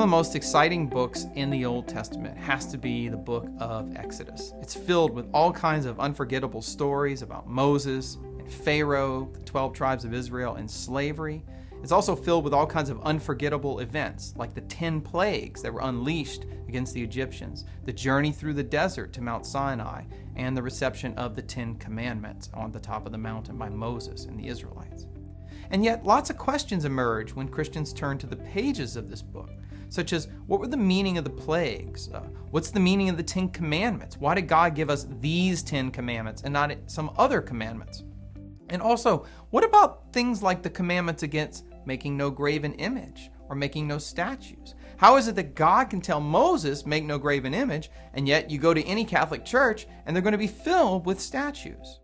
of the most exciting books in the Old Testament has to be the book of Exodus. It's filled with all kinds of unforgettable stories about Moses and Pharaoh, the 12 tribes of Israel, and slavery. It's also filled with all kinds of unforgettable events, like the 10 plagues that were unleashed against the Egyptians, the journey through the desert to Mount Sinai, and the reception of the 10 commandments on the top of the mountain by Moses and the Israelites. And yet, lots of questions emerge when Christians turn to the pages of this book, such as, what were the meaning of the plagues? What's the meaning of the 10 commandments? Why did God give us these 10 commandments and not some other commandments? And also, what about things like the commandments against making no graven image or making no statues? How is it that God can tell Moses, make no graven image, and yet you go to any Catholic church and they're going to be filled with statues?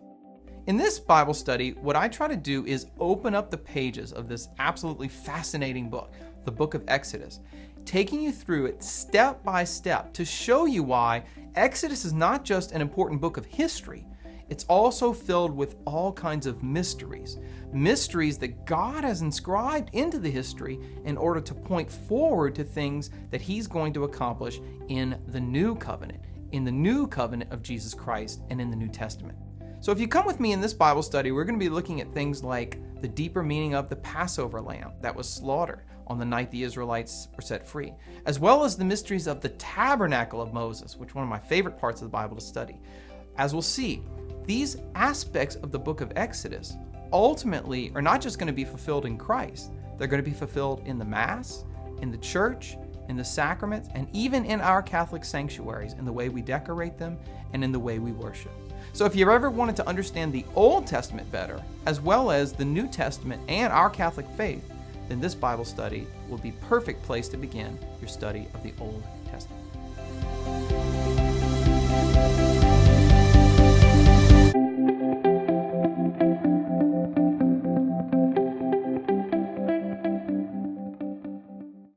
In this Bible study, what I try to do is open up the pages of this absolutely fascinating book, the book of Exodus, taking you through it step by step to show you why Exodus is not just an important book of history, it's also filled with all kinds of mysteries that God has inscribed into the history in order to point forward to things that He's going to accomplish in the new covenant of Jesus Christ and in the New Testament. So if you come with me in this Bible study, we're going to be looking at things like the deeper meaning of the Passover lamb that was slaughtered on the night the Israelites were set free, as well as the mysteries of the tabernacle of Moses, which is one of my favorite parts of the Bible to study. As we'll see, these aspects of the book of Exodus ultimately are not just going to be fulfilled in Christ, they're going to be fulfilled in the Mass, in the church, in the sacraments, and even in our Catholic sanctuaries, in the way we decorate them and in the way we worship. So if you ever wanted to understand the Old Testament better, as well as the New Testament and our Catholic faith, then this Bible study will be a perfect place to begin your study of the Old Testament.